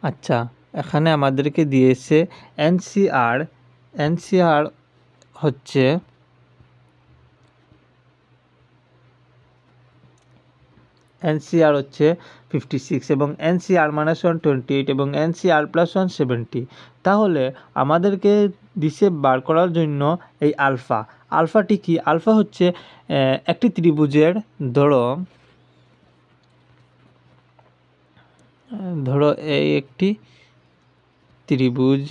আচ্ছা, এখানে আমাদেরকে দিয়েছে এনসিআর। এনসিআর হচ্ছে এনসিআর হচ্ছে 56 এবং এনসিআর -1 28 এবং এনসিআর +1 70। তাহলে আমাদেরকে দিছে বার করার জন্য এই আলফা। আলফাটি কি? আলফা হচ্ছে একটি ত্রিভুজের ধরো এই একটি ত্রিভুজ,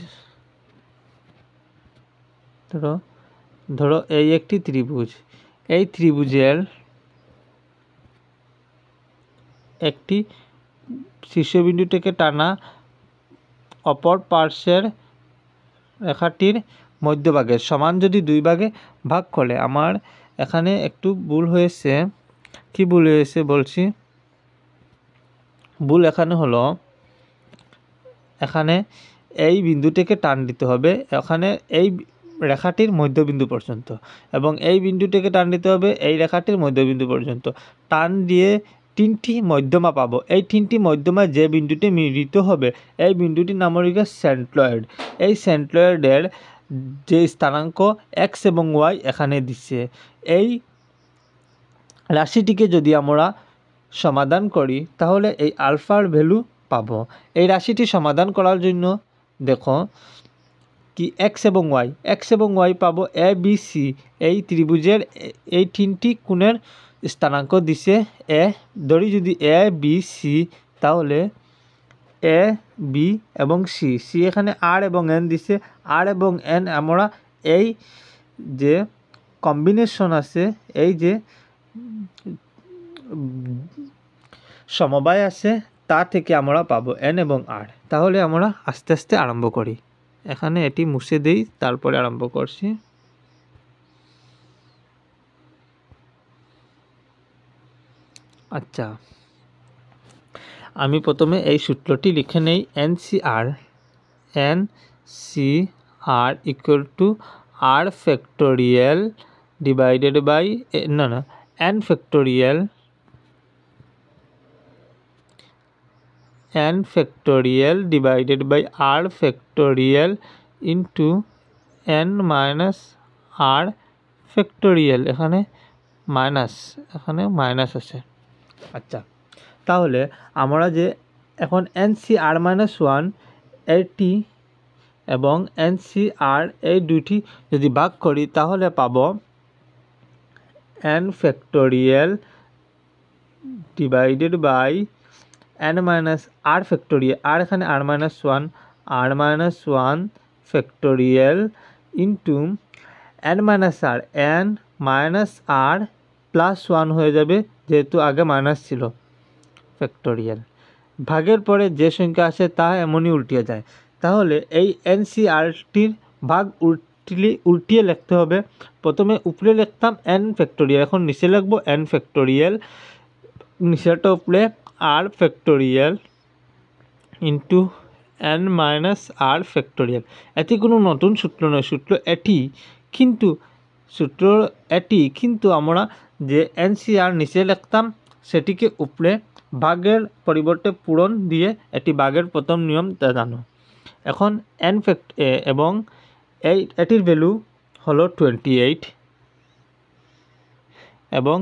ধরো এই একটি ত্রিভুজ। এই ত্রিভুজের একটি শীর্ষবিন্দু থেকে টানা অপর পার্শ্বের রেখাটির মধ্যভাগের সমান যদি দুই ভাগে ভাগ করে, আমার এখানে একটু ভুল হয়েছে। কি ভুল হয়েছে বলছি। ভুল এখানে হলো, এখানে এই বিন্দু থেকে টান দিতে হবে এখানে এই রেখাটির মধ্যবিন্দু পর্যন্ত, এবং এই বিন্দু থেকে টান দিতে হবে এই রেখাটির মধ্যবিন্দু পর্যন্ত। টান দিয়ে তিনটি মধ্যমা পাবো। এই তিনটি মধ্যমা যে বিন্দুটি মিলিত হবে এই বিন্দুটির নাম হলো সেন্ট্রয়েড। এই সেন্ট্রয়েডের যে স্থানাঙ্ক এক্স এবং ওয়াই এখানে দিচ্ছে। এই রাশিটিকে যদি আমরা সমাধান করি তাহলে এই আলফার ভ্যালু পাবো। এই রাশিটি সমাধান করার জন্য দেখো কি এক্স এবং ওয়াই পাবো এ বি সি। এই ত্রিভুজের এই তিনটি কোণের স্থানাঙ্ক দিছে এ। ধরি যদি এ বি সি, তাহলে এ বি এবং সি, এখানে আর এবং এন দিছে। আর এবং এন আমরা এই যে কম্বিনেশন আছে, এই যে সমবায় আছে, তা থেকে আমরা পাবো এন এবং আর। তাহলে আমরা আস্তে আস্তে আরম্ভ করি। এখানে এটি মুছে দেই, তারপরে আরম্ভ করছি। আচ্ছা, আমি প্রথমে এই সূত্রটি লিখে নেই। NCr equal to r factorial divided by n factorial divided by r factorial into n minus r factorial. এখানে মাইনাস আছে। আচ্ছা, তাহলে আমরা যে এখন NCR-1 এটি এবং NCR এই দুটি যদি ভাগ করি তাহলে পাবো n factorial divided by n minus r factorial. আর এখানে r-1 factorial into n minus r plus 1 হয়ে যাবে, যেহেতু আগে মাইনাস ছিল, ফ্যাক্টোরিয়াল। ভাগের পরে যে সংখ্যা আসে তা এমনই উল্টিয়ে যায়। তাহলে এই এনসিআরটির ভাগ উল্টিয়ে লিখতে হবে। প্রথমে উপরে লিখতাম এন ফ্যাক্টোরিয়াল, এখন নিচে লিখবো এন ফ্যাক্টোরিয়াল, নিচেরটা উপরে আর factorial into n minus r factorial. এটি কোনো নতুন সূত্র নয়, সূত্র এটি, কিন্তু আমরা যে এনসিআর নিচে লিখতাম সেটিকে উপরে ভাগের পরিবর্তে পূরণ দিয়ে এটি ভাগের প্রথম নিয়ম জানো। এখন এন এবং এটির ভ্যালু হলো 28 এবং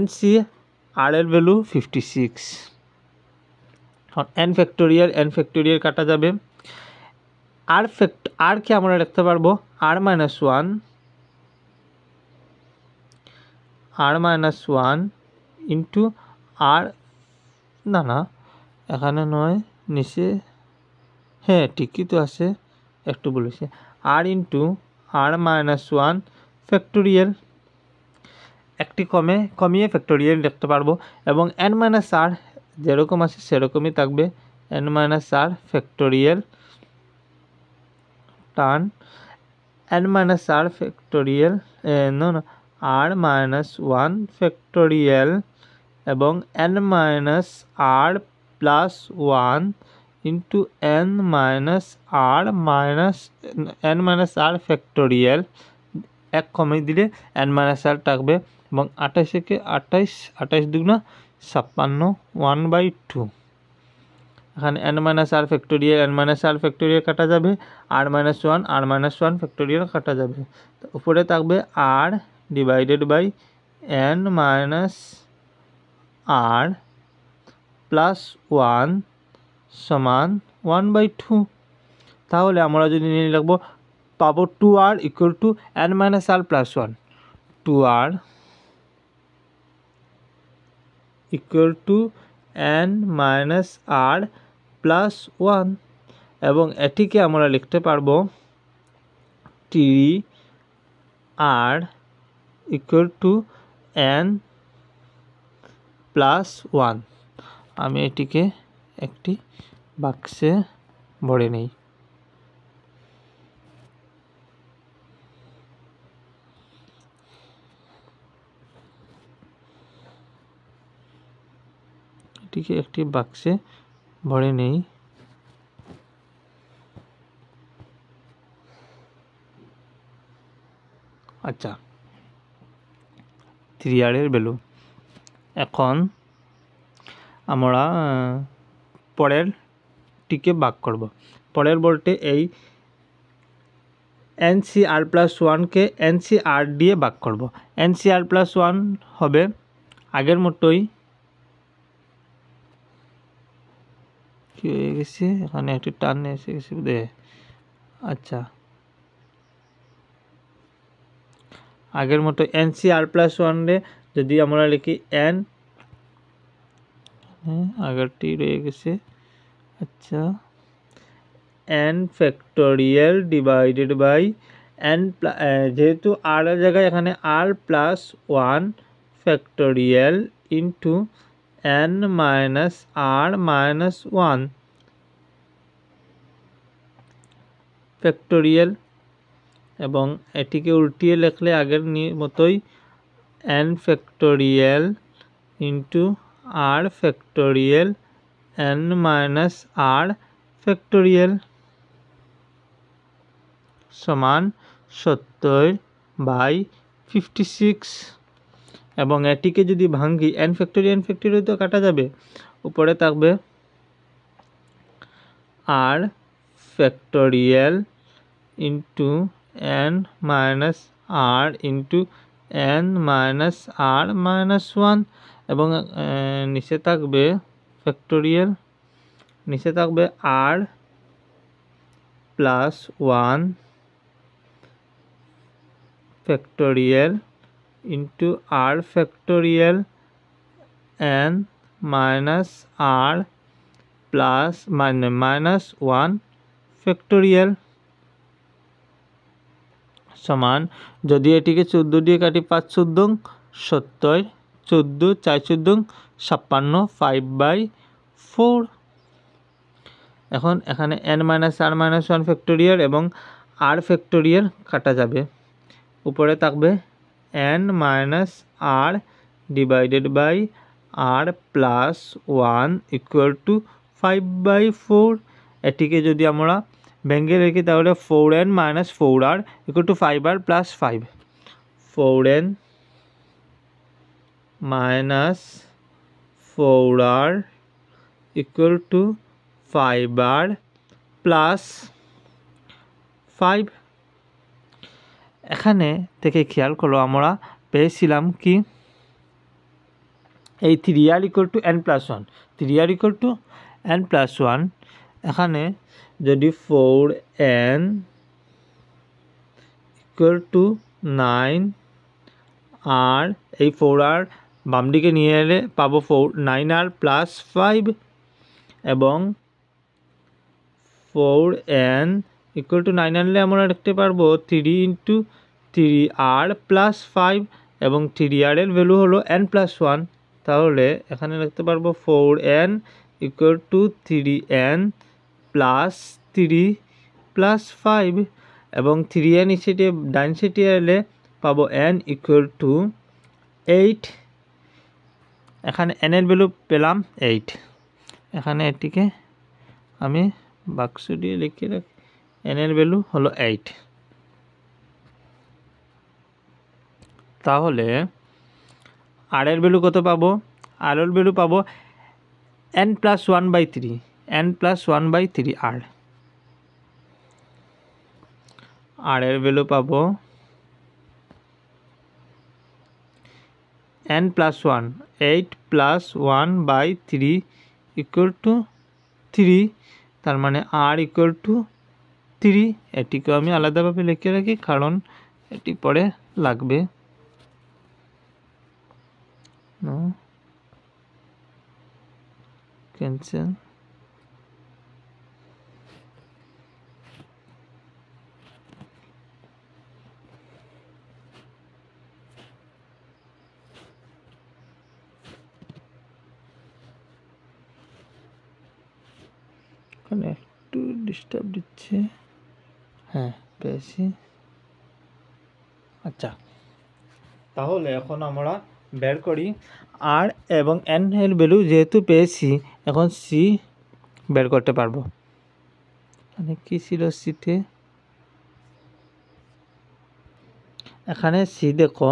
NCR এর ভ্যালু 56। এখন এন ফ্যাক্টোরিয়াল কাটা যাবে। আর কে আমরা লিখতে পারবো r-1 ইন্টু আর, এখানে নয়, নিচে, হ্যাঁ ঠিকই তো আছে, একটু বলেছে আর ইন্টু r-1 ফ্যাক্টোরিয়াল। একটি কমিয়ে ফ্যাক্টোরিয়াল লিখতে পারবো এবং n মাইনাস আর যেরকম আছে সেরকমই থাকবে, n মাইনাস আর ফ্যাক্টোরিয়াল টান n minus r factorial r-1 factorial এবং n minus r plus 1 into n minus r factorial. এক কমিয়ে দিলে n মাইনাস আর থাকবে এবং 28 দুগুণা 56, 1/2। এখানে n minus r factorial n minus r factorial কাটা যাবে, r মাইনাস ওয়ান ফ্যাক্টোরিয়াল কাটা যাবে। তো উপরে থাকবে r divided by n minus r plus 1 সমান 1/2। তাহলে আমরা যদি নিয়ে রাখবো পাবো 2r equal to n minus r plus 1, 2r equal to n minus r plus 1, এবং এটিকে আমরা লিখতে পারবো 3r equal to n plus 1। আমি এটিকে একটি বাক্সে ভরে নেই। এটিকে একটি বাক্সে ভরে নেই। আচ্ছা, 3r এর ভ্যালু। এখন আমরা পরেরটিকে ভাগ করব। পরের বলতে এই NCR প্লাস 1কে NCR দিয়ে ভাগ করব। NCR প্লাস 1 হবে আগের মতোই, কি হয়ে গেছে এখানে একটি টান এসে গেছে দে। আচ্ছা, আগের মতো NCR প্লাস 1 রে যদি আমরা লিখি n, আগেরটি রয়ে গেছে। আচ্ছা, n factorial divided by n, যেহেতু r এর জায়গায় এখানে r plus 1 factorial into n minus r minus 1 factorial, এবং এটিকে উল্টিয়ে লিখলে আগের মতোই n factorial into r factorial n minus r factorial সমান 70/56। এবং এটিকে যদি ভাঙ্গি n ফ্যাক্টোরিয়াল তো কাটা যাবে, উপরে থাকবে r factorial into n minus r into n minus r minus 1, এবং নিচে থাকবে ফ্যাক্টোরিয়াল, নিচে থাকবে r plus 1 factorial into r factorial n minus r plus minus 1 factorial সমান, যদি এটিকে 14 দিয়ে কাটি 5 14 70, 14 4 14 56, 5/4। এখন এখানে n minus r minus 1 factorial এবং r ফ্যাক্টোরিয়াল কাটা যাবে, উপরে থাকবে n minus r divided by r plus 1 equal to 5/4। এটিকে যদি আমরা ভেঙে রেখি তাহলে 4n minus 4r equal to 5r plus 5, 4n minus 4r equal to 5r plus 5। এখানে থেকে খেয়াল করো আমরা পেয়েছিলাম কি এই 3r equal to n plus 1, 3r equal to n plus 1। এখানে যদি 4n ইকুয়াল টু 9 আর এই 4r বাম দিকে নিয়ে এলে পাবো 9r প্লাস 5, এবং 4n ইকুয়াল টু 9 আনলে আমরা দেখতে পারবো 3 ইন্টু 3r প্লাস 5, এবং 3r এর ভ্যালু হলো n প্লাস 1। তাহলে এখানে লিখতে পারবো 4n equal to 3n plus 3 plus 5, এবং 3n নিচে ডাইন সাইডে এলে পাবো n ইকুয়াল টু 8। এখানে n এর ভ্যালু পেলাম 8। এখানে এটিকে আমি বাক্স দিয়ে লিখে রাখি, n এর ভ্যালু হলো 8। তাহলে r এর ভ্যালু কত পাবো? r এর ভ্যালু পাবো n plus 1/3, n plus 1/3 r, r এর ভ্যালু পাবো n plus 1, 8 plus 1/3 equal to 3, তার মানে r ইকুয়াল টু 3। এটিকেও আমি আলাদাভাবে লিখে রাখি কারণ এটি পরে লাগবে। ক্যান্সেল। এখানে একটু ডিস্টার্ব দিচ্ছে। হ্যাঁ পেয়েছি। আচ্ছা, তাহলে এখন আমরা বের করি আর এবং এন এর ভ্যালু যেহেতু পেয়েছি এখন সি বের করতে পারবো। এখানে কি ছিল সিতে? এখানে সি দেখো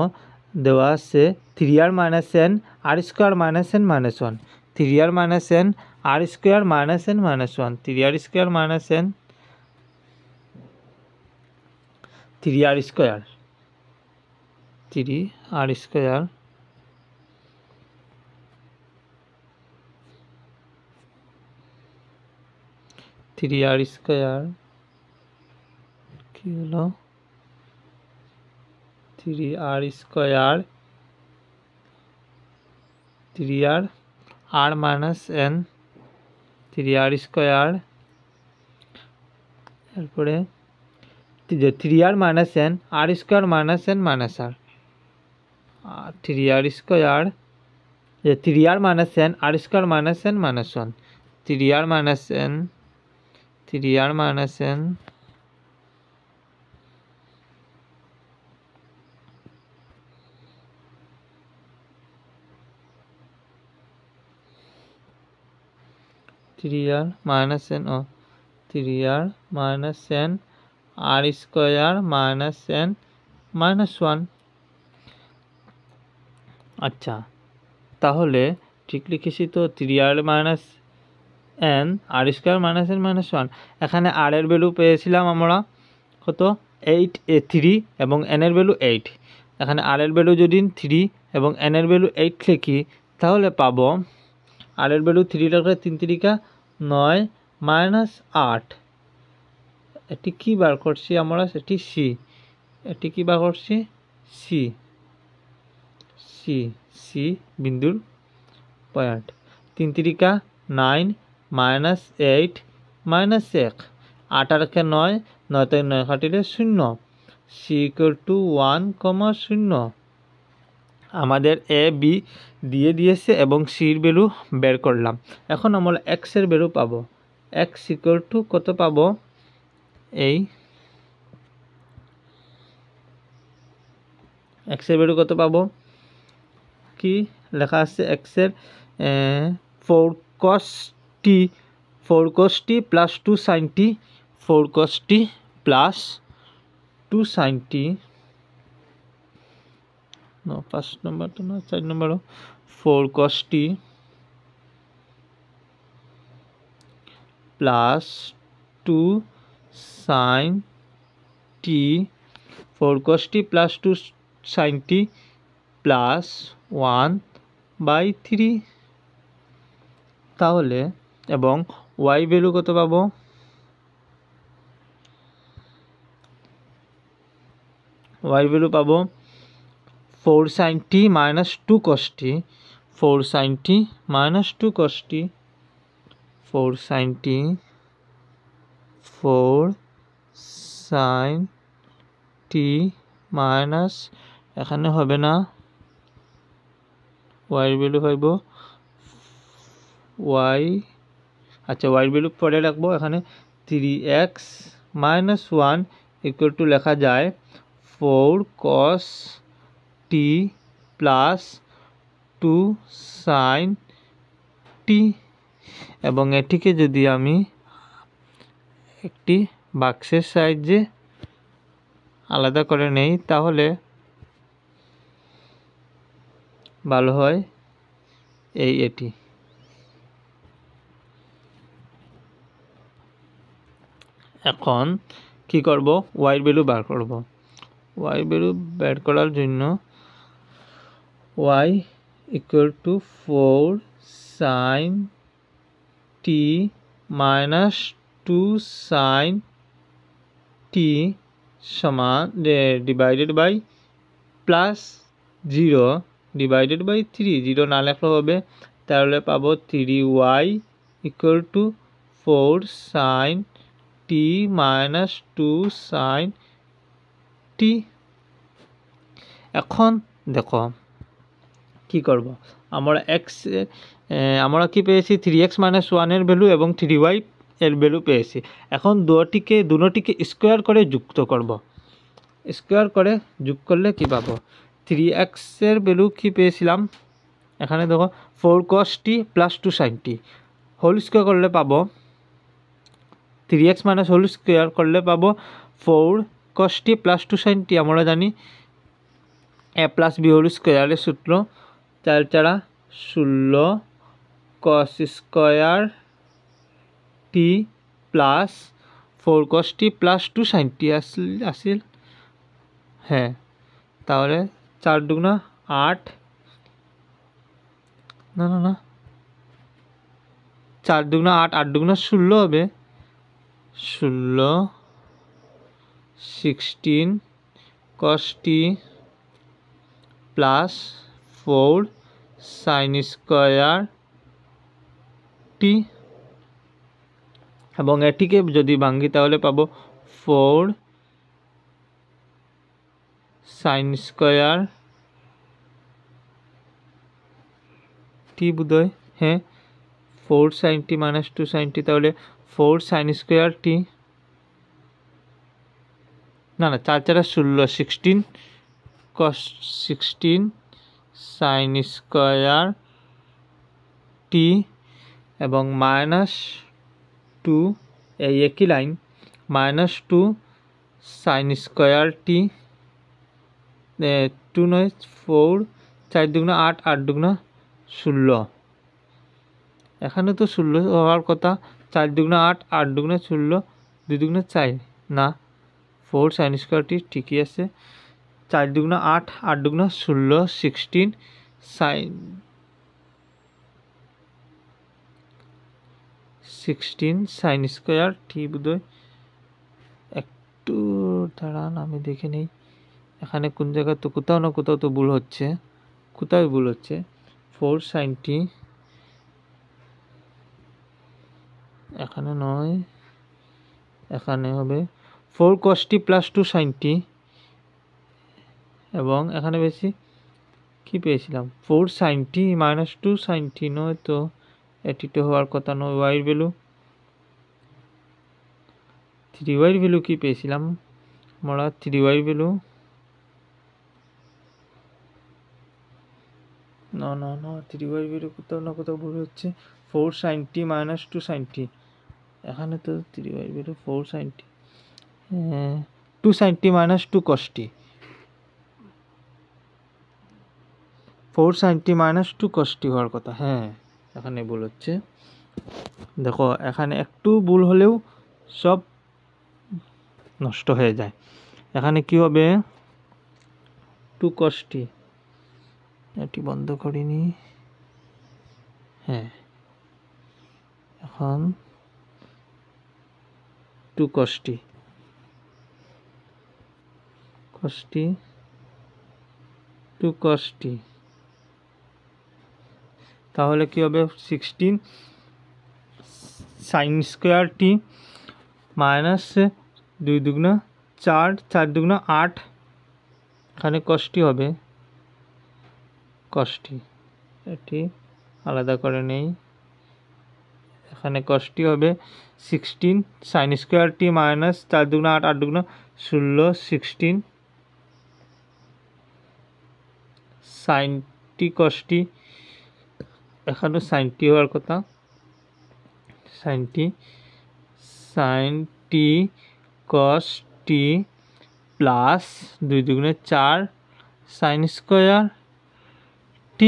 দেওয়া আছে 3r minus n r square minus n minus 1, 3r minus n r square minus n minus 1, 3r square minus n 3r square 3r square কি হলো 3r square 3r r minus n 3r square, এরপরে 3r minus n r square minus n minus r, 3r square 3r minus n r square minus n minus 1, 3r minus n 3r minus n 3r minus n 3r minus n r square minus n minus 1। আচ্ছা, তাহলে ঠিক লিখেছি তো 3r minus n r square minus n minus 1। এখানে আর এর value পেয়েছিলাম আমরা কত 3 এবং এন এর ভ্যালু 8। এখানে আর এর ভ্যালু যদি 3 এবং এন এর ভ্যালু 8 লিখি তাহলে পাবো আর এর ভ্যালু 3 রাখলে 3 3 9 মাইনাস 8। এটি কি বার করছি আমরা? সেটি সি। এটি কি বার করছি? সি সি সি বিন্দুর পয়েন্ট। 3 3 9 মাইনাস 8 মাইনাস 1, 8 আর 9, 9 থেকে 9 কাটিলে 0, সি ইকুয়াল টু 1,0। আমাদের এ বি দিয়ে দিয়েছে এবং সির ভ্যালু বের করলাম। এখন আমরা এক্সের ভ্যালু পাবো। এক্স ইকুয়াল টু কত পাবো? এই এক্সের ভ্যালু কত পাবো? কি লেখা আছে এক্সের 4 cos t plus 2 sin t, 4 cos t plus 2 sin t, 5 নম্বর তো না 4 নম্বর, 4 cos t plus 2 sin t, 4 cos t plus 2 sin t plus 1/3। তাহলে এবং y ভ্যালু কত পাবো? y ভ্যালু পাবো 4 sin t minus 2 cos t, 4 sin t minus 2 cos t, 4 sin t 4 sin t minus, এখানে হবে না, y ভ্যালু পাইব y, আচ্ছা y ভ্যালু পরে রাখবো। এখানে 3x মাইনাস 1 ইকুয়াল টু লেখা যায় 4 cos t plus 2 sin t, এবং এটিকে যদি আমি একটি বাক্সের সাহায্যে আলাদা করে নেই তাহলে ভালো হয়। এটি এখন কি করব, ওয়াই ভ্যালু বার করব। ওয়াই ভ্যালু বের করার জন্য y equal to 4 sin t minus 2 sin t সমান divided by plus 0 divided by 3, 0 না লেখলেও হবে। তাহলে পাবো 3y equal to 4 sin t minus 2 sin t। এখন দেখো কি করব, আমরা কি পেয়েছি 3x মাইনাস 1 এর ভ্যালু এবং 3y এর ভ্যালু পেয়েছি। এখন দুটোটিকে স্কোয়ার করে যুক্ত করব। স্কোয়ার করে যোগ করলে কি পাবো, 3x এর ভ্যালু কি পেয়েছিলাম, এখানে দেখো 4 cos t plus 2 sin t whole square করলে পাবো 3x মাইনাস হোল স্কোয়ার করলে পাবো 4 cos t plus 2 sin t। আমরা জানি a প্লাস b হোল স্কোয়ারের সূত্র 4 4 16 cos square t plus 4 cos t plus 2 sin t আসিল। হ্যাঁ, তাহলে 4 দুগুণা 8, না 4 দুগুণা 8, 8 দুগুণা 16 হবে, 16 16 cos t plus 4 sin square t, এবং এটিকে যদি ভাঙি তাহলে পাবো 4 sin স্কোয়ার t বোধহয়, হ্যাঁ 4 sin t minus 2 sin t, তাহলে 4 sin স্কোয়ার t, না 4 4 16 16 cos 16 sin স্কোয়ার t এবং মাইনাস 2, এই একই line, minus 2 sin square t, 2 নয় 4, 4 দুগুণা 8, 8 দুগুণা 16, এখানে তো 16 হওয়ার কথা, 4 দুগুণা 8, 8 দুগুণা 16, 2 দুগুণা 4, না 4 sin স্কোয়ার t ঠিকই আছে, 4 দুগুণা 8, 8 দুগুণা 16, 16 sin স্কোয়ার t বোধহয়, একটু দাঁড়ান আমি দেখে নেই এখানে কোন জায়গা, তো কোথাও না কোথাও তো ভুল হচ্ছে, কোথায় ভুল হচ্ছে, 4 sin t এখানে নয়, এখানে হবে 4 cos t plus 2 sin t, এবং এখানে বেশি কি পেয়েছিলাম 4 sin t minus 2 sin t, নয় তো এটি তো হওয়ার কথা নয়। ওয়াই ভ্যালু 3y ভ্যালু কি পেয়েছিলাম আমরা, 3y ভ্যালু না 3y ভ্যালু কোথাও না কোথাও ভুল হচ্ছে, 4 sin t minus 2 sin t, এখানে তো 3y value 4 sin t 2 sin t minus 2 cos t, 4 sin t minus 2 cos t হওয়ার কথা, হ্যাঁ এখানে ভুল হচ্ছে। দেখো এখানে একটু ভুল হলেও সব নষ্ট হয়ে যায়। এখানে কি হবে 2 cos t, এটি বন্ধ করিনি, হ্যাঁ এখন 2 cos t 2 cos t, তাহলে কি হবে 16 sin স্কোয়ার t মাইনাস 2 দুগুণা 4, 4 দুগুণা 8, এখানে cos t হবে, cos t এটি আলাদা করে নেই, এখানে cos t হবে 16 sin স্কোয়ার t মাইনাস 4 দুগুণা 8, 8 দুগুণা 16, 16 sin t cos t, এখানে sin t হওয়ার কথা, sin t cos t plus 2 দুগুণে 4 sin স্কোয়ার t।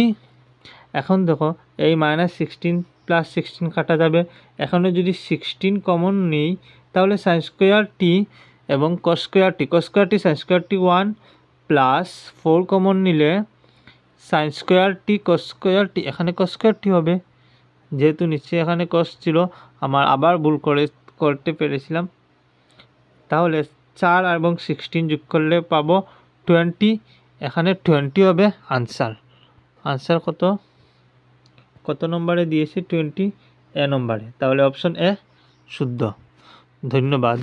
এখন দেখো এই মাইনাস 16 প্লাস 16 কাটা যাবে, এখানে যদি 16 কমন নিই তাহলে সাইন স্কোয়ার টি এবং কস স্কোয়ার টি, কস স্কোয়ার টি সাইন স্কোয়ার টি 1 প্লাস 4 কমন নিলে সাইন স্কোয়ার টি কস স্কোয়ার টি, এখানে কস স্কোয়ার টি হবে, যেহেতু নিচে এখানে কস ছিল আমার আবার ভুল করতে পেরেছিলাম। তাহলে 4 এবং 16 যোগ করলে পাবো 20, এখানে 20 হবে আনসার। আনসার কত নম্বরে দিয়েছি? 20 এ নম্বরে। তাহলে অপশন এ শুদ্ধ। ধন্যবাদ।